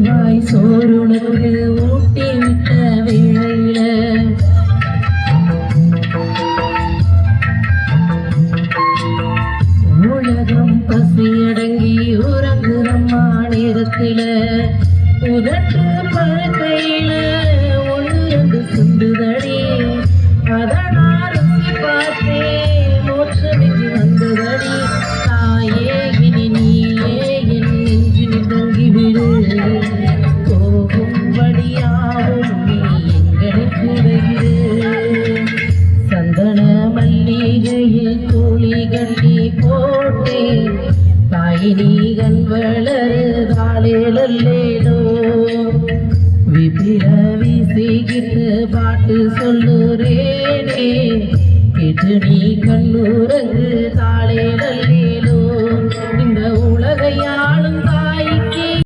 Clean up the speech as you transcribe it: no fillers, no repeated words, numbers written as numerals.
வாய் சோறுனக்கு ஊட்டி விட்ட வேளையில உலகம் பசியடங்கி உறங்குறம்மா நேரத்தில உதட்டு பழுக்கையில ஒன்று ரெண்டு சுண்டுதடி அதனா ருசி பார்த்தே மோட்சமிக்கு வந்ததடி தாயே இனி நீயே என் நெஞ்சில் தங்கிவிடு போகும்படியாவும் நீ எங்களுக்கு உதவிடு சந்தன மல்லிகையில் தூளி கட்டி போட்டே தாய் நீ கண் வளருதாளேலோ விபிர வீசிக்கிட்டு பாட்டு சொல்லுற